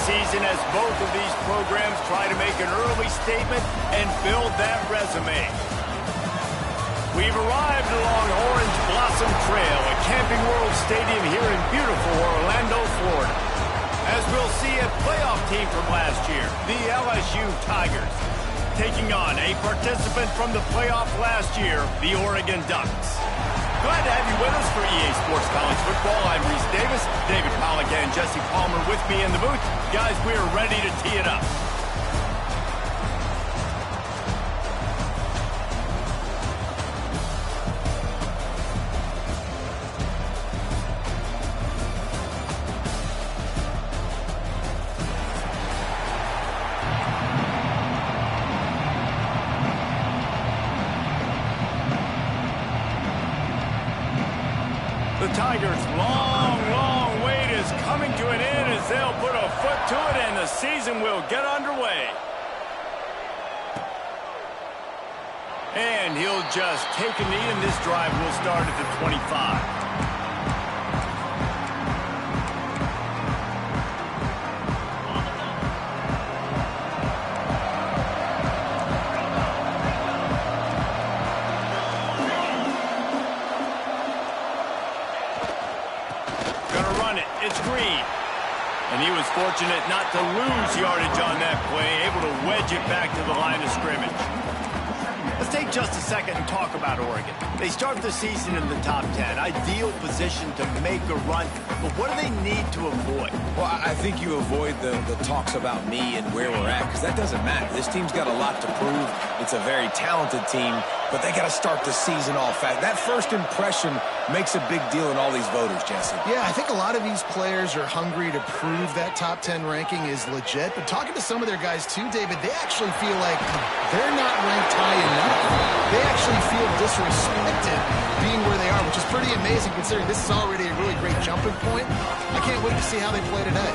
season as both of these programs try to make an early statement and build that resume. We've arrived along Orange Blossom Trail at Camping World Stadium here in beautiful Orlando, Florida, as we'll see a playoff team from last year, the LSU Tigers, taking on a participant from the playoff last year, the Oregon Ducks. Glad to have you with us for EA Sports College Football. I'm Reese Davis, David Pollack and Jesse Palmer with me in the booth. Guys, we are ready to tee it up. The Tigers' long wait is coming to an end as they'll put a foot to it and the season will get underway. And he'll just take a knee and this drive will start at the 25. It's Green. And he was fortunate not to lose yardage on that play, able to wedge it back to the line of scrimmage. Let's take just a second and talk about Oregon. They start the season in the top 10. Ideal position to make a run. But what do they need to avoid? Well, I think you avoid the talks about me and where we're at, because that doesn't matter. This team's got a lot to prove. It's a very talented team, but they got to start the season off fast. That first impression makes a big deal in all these voters, Jesse. Yeah, I think a lot of these players are hungry to prove that top 10 ranking is legit. But talking to some of their guys too, David, they actually feel like they're not ranked high enough. They actually feel disrespected being where they are, which is pretty amazing considering this is already a really great jumping point. I can't wait to see how they play today.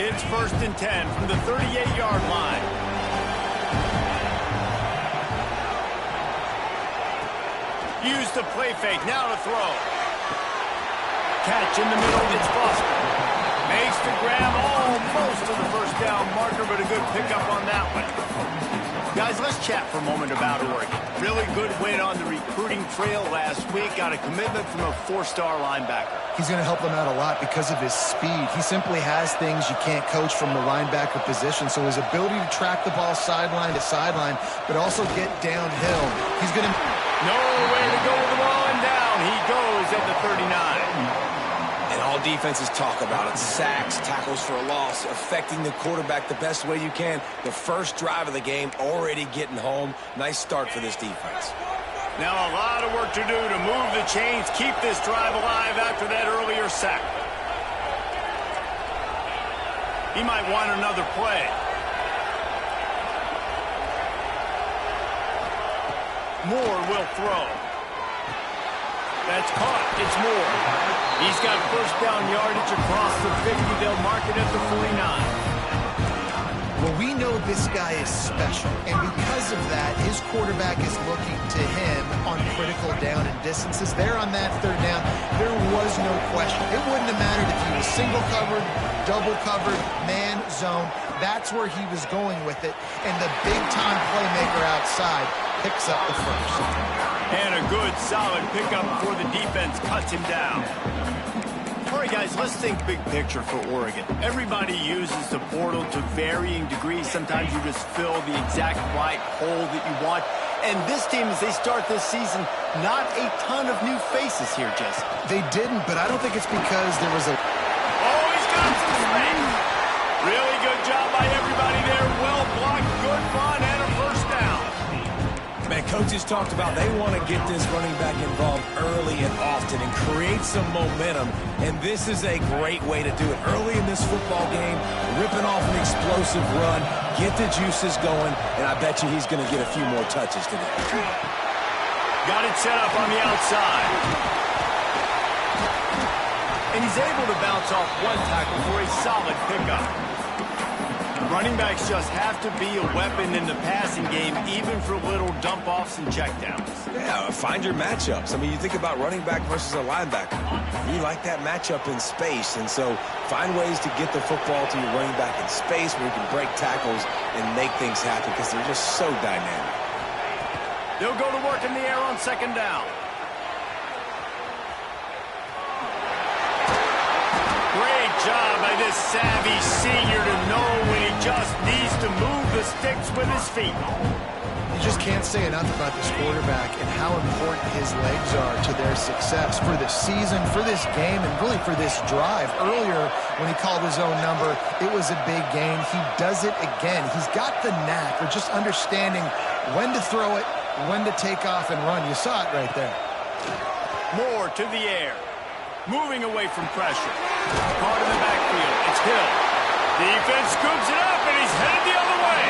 It's 1st and 10 from the 38-yard line. Use the play fake, now to throw. Catch in the middle, it's Foster. Makes the grab almost to the first down marker, but a good pickup on that one. Guys, let's chat for a moment about Oregon. Really good win on the recruiting trail last week. Got a commitment from a 4-star linebacker. He's going to help them out a lot because of his speed. He simply has things you can't coach from the linebacker position. So his ability to track the ball sideline to sideline, but also get downhill. He's going to... Nowhere to go with the ball and down. He goes at the 39. And all defenses talk about it. Sacks, tackles for a loss, affecting the quarterback the best way you can. The first drive of the game, already getting home. Nice start for this defense. Now a lot of work to do to move the chains, keep this drive alive after that earlier sack. He might want another play. Moore will throw. That's caught. It's Moore. He's got first down yardage across the 50. They'll mark it at the 49. Well, we know this guy is special, and because of that, his quarterback is looking to him on critical down and distances. There on that 3rd down, there was no question. It wouldn't have mattered if he was single covered, double covered, man, zone. That's where he was going with it, and the big-time playmaker outside picks up the first. And a good, solid pickup before the defense cuts him down. All right, guys, let's think big picture for Oregon. Everybody uses the portal to varying degrees. Sometimes you just fill the exact right hole that you want. And this team, as they start this season, not a ton of new faces here, Jesse. They didn't, but I don't think it's because there was a... Oh, he's got some space. Really good job by everybody there. Well blocked, good fun, and a first down. Man, coaches talked about they want to get this running back involved early and often and create some momentum, and this is a great way to do it. Early in this football game, ripping off an explosive run, get the juices going, and I bet you he's going to get a few more touches today. Got it set up on the outside. And he's able to bounce off one tackle for a solid pickup. Running backs just have to be a weapon in the passing game, even for little dump-offs and checkdowns. Yeah, find your matchups. I mean, you think about running back versus a linebacker. You like that matchup in space, and so find ways to get the football to your running back in space where you can break tackles and make things happen because they're just so dynamic. They'll go to work in the air on second down. Great job by this savvy senior to know when he just needs to move the sticks with his feet. You just can't say enough about this quarterback and how important his legs are to their success for this season, for this game, and really for this drive. Earlier, when he called his own number, it was a big gain. He does it again. He's got the knack of just understanding when to throw it, when to take off and run. You saw it right there. More to the air. Moving away from pressure. Caught in the backfield. It's Hill. Defense scoops it up, and he's headed the other way.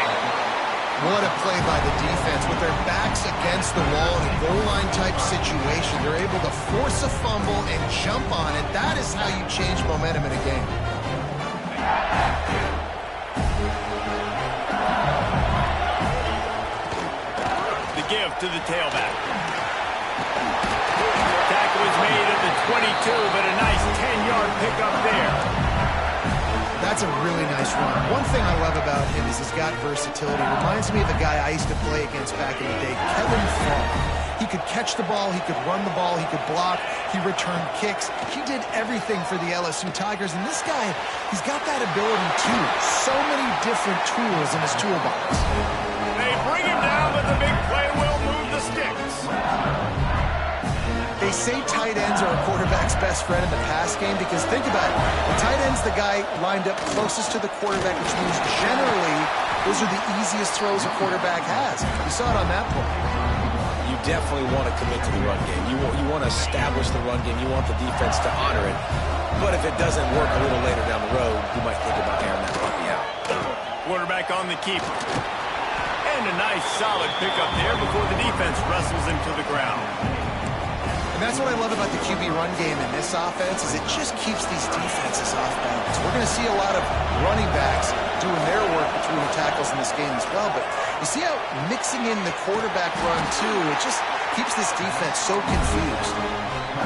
What a play by the defense. With their backs against the wall in a goal line type situation, they're able to force a fumble and jump on it. That is how you change momentum in a game. The give to the tailback. Tackle is made at the 22, but a nice 10-yard pickup there. That's a really nice run. One thing I love about him is he's got versatility. Reminds me of a guy I used to play against back in the day, Kevin Falk. He could catch the ball, he could run the ball, he could block, he returned kicks. He did everything for the LSU Tigers, and this guy, he's got that ability too. So many different tools in his toolbox. They bring him down, but the big play will move the sticks. They say tight ends are a quarterback's best friend in the pass game because think about it. The tight end's the guy lined up closest to the quarterback, which means generally those are the easiest throws a quarterback has. You saw it on that play. You definitely want to commit to the run game. You want to establish the run game. You want the defense to honor it. But if it doesn't work a little later down the road, you might think about airing that run out. Quarterback on the keeper. And a nice solid pickup there before the defense wrestles him to the ground. And that's what I love about the QB run game in this offense is it just keeps these defenses off balance. We're going to see a lot of running backs doing their work between the tackles in this game as well. But you see how mixing in the quarterback run, too, it just keeps this defense so confused.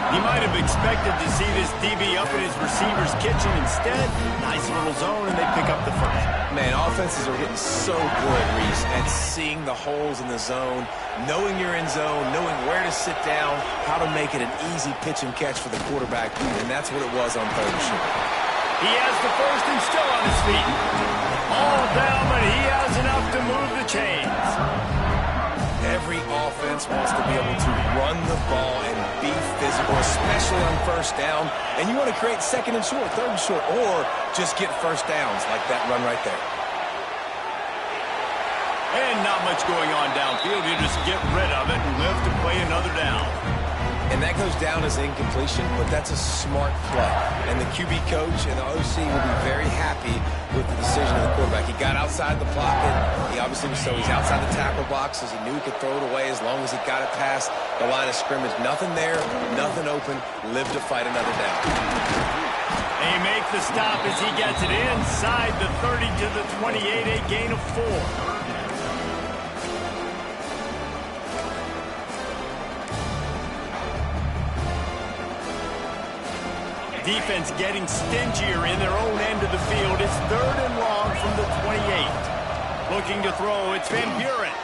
He might have expected to see this DB up in his receiver's kitchen. Instead, nice little zone, and they pick up the first. Man, offenses are getting so good, Reese, at seeing the holes in the zone, knowing you're in zone, knowing where to sit down, how to make it an easy pitch and catch for the quarterback, and that's what it was on third and short. He has the first and still on his feet. All down, but he has enough to move the chains. Every offense wants to be able to run the ball and be physical, especially on first down. And you want to create second and short, third and short, or just get first downs like that run right there. And not much going on downfield. You just get rid of it and live to play another down. And that goes down as incompletion, but that's a smart play. And the QB coach and the OC will be very happy with the decision of the quarterback. He got outside the pocket. He obviously was so he's outside the tackle boxes. He knew he could throw it away as long as he got it past the line of scrimmage. Nothing there, nothing open. Live to fight another down. They make the stop as he gets it inside the 30 to the 28, a gain of 4. Defense getting stingier in their own end of the field. It's third and long from the 28. Looking to throw, it's Van Buren.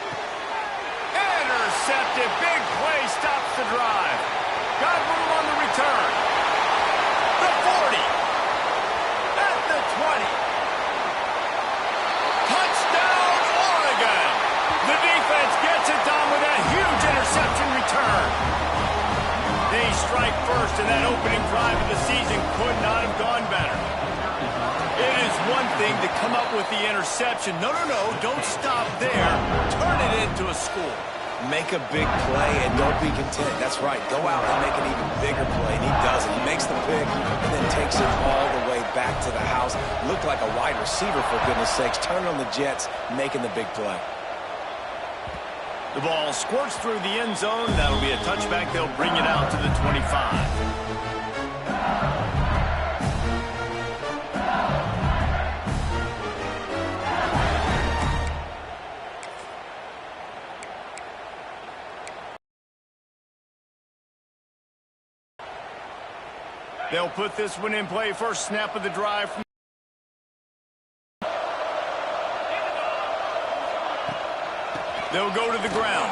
Intercepted, big play, stops the drive. Got room on the return. The 40. At the 20. Touchdown, Oregon. The defense gets it done with that huge interception return. They strike first, and that opening drive of the season could not have gone better. It is one thing to come up with the interception. No, don't stop there. Turn it into a score. Make a big play and don't be content. That's right. Go out and make an even bigger play, and he does it. He makes the pick and then takes it all the way back to the house. Looked like a wide receiver, for goodness sakes. Turn on the Jets, making the big play. The ball squirts through the end zone. That'll be a touchback. They'll bring it out to the 25. They'll put this one in play. First snap of the drive. They'll go to the ground.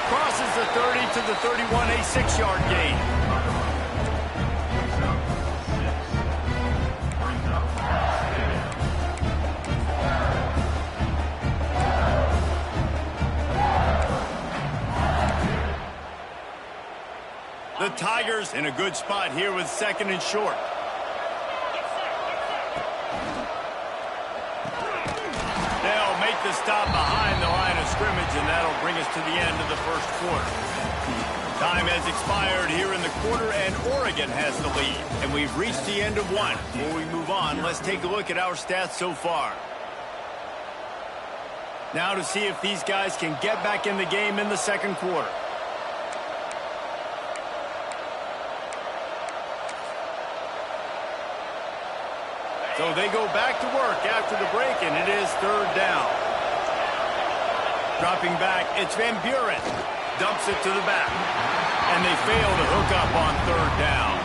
Crosses the 30 to the 31, a 6-yard gain. The Tigers in a good spot here with 2nd and short. They'll make the stop behind the line of scrimmage, and that'll bring us to the end of the first quarter. Time has expired here in the quarter, and Oregon has the lead. And we've reached the end of one. Before we move on, let's take a look at our stats so far. Now to see if these guys can get back in the game in the second quarter. So they go back to work after the break, and it is 3rd down. Dropping back, it's Van Buren. Dumps it to the back. And they fail to hook up on 3rd down.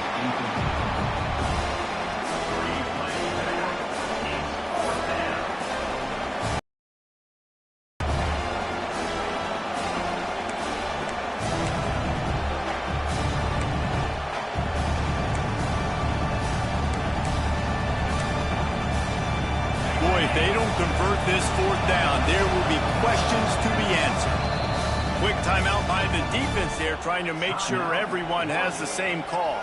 If they don't convert this 4th down, there will be questions to be answered. Quick timeout by the defense there, trying to make sure everyone has the same call.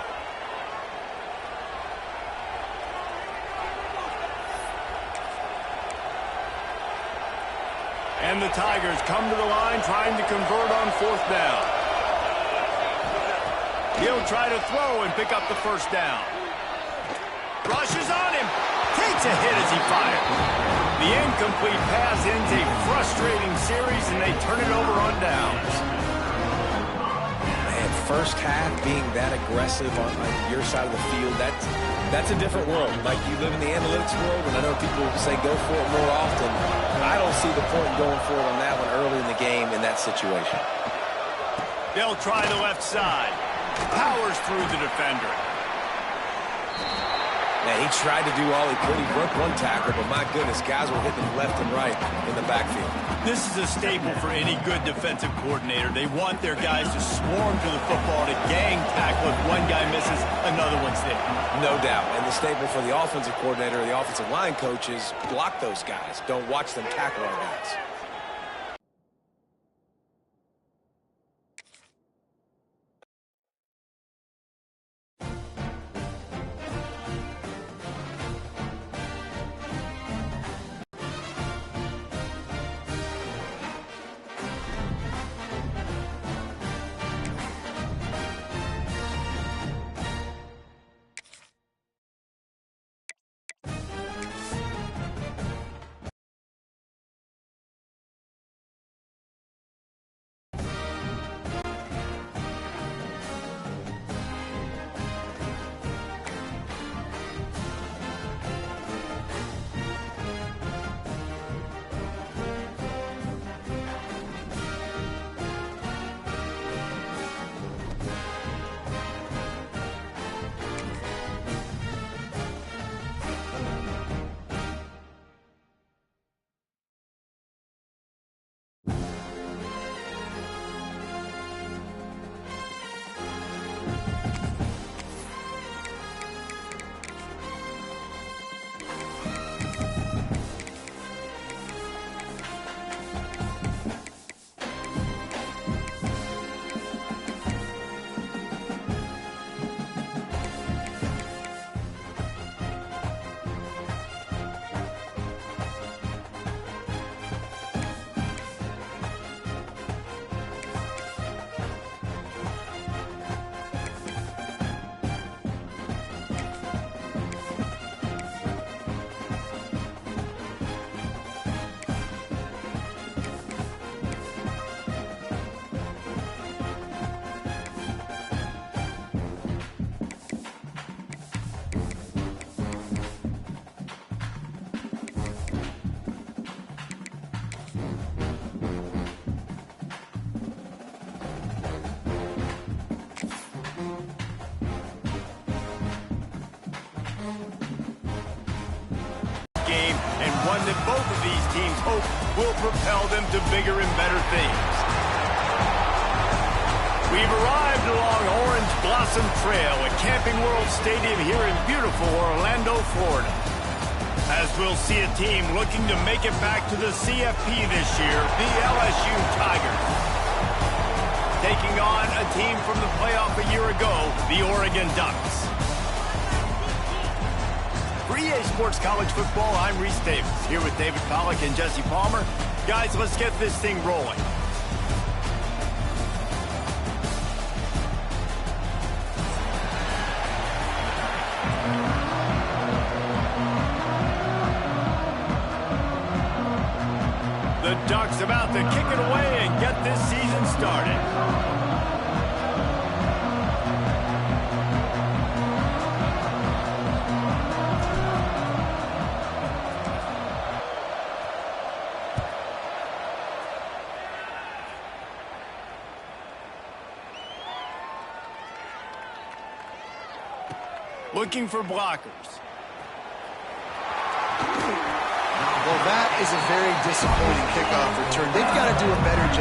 And the Tigers come to the line trying to convert on 4th down. He'll try to throw and pick up the 1st down. Rushes on him. Takes a hit as he fired. The incomplete pass ends a frustrating series, and they turn it over on downs. Man, first half being that aggressive on your side of the field, that's a different world. Like, you live in the analytics world, and I know people say go for it more often. I don't see the point in going for it on that one early in the game in that situation. They'll try the left side. Powers through the defender. Man, he tried to do all he could. He broke one tackle, but my goodness, guys were hitting him left and right in the backfield. This is a staple for any good defensive coordinator. They want their guys to swarm to the football, to gang tackle. If one guy misses, another one's there. No doubt. And the staple for the offensive coordinator or the offensive line coaches, block those guys. Don't watch them tackle our guys. both of these teams hope will propel them to bigger and better things. We've arrived along Orange Blossom Trail at Camping World Stadium here in beautiful Orlando, Florida, as we'll see a team looking to make it back to the CFP this year, the LSU Tigers. Taking on a team from the playoff a year ago, the Oregon Ducks. For EA Sports College Football, I'm Reese Davis, here with David Pollack and Jesse Palmer. Guys, let's get this thing rolling. The Ducks about to kick it away and get this season started. Looking for blockers. Well, that is a very disappointing kickoff return. They've got to do a better job.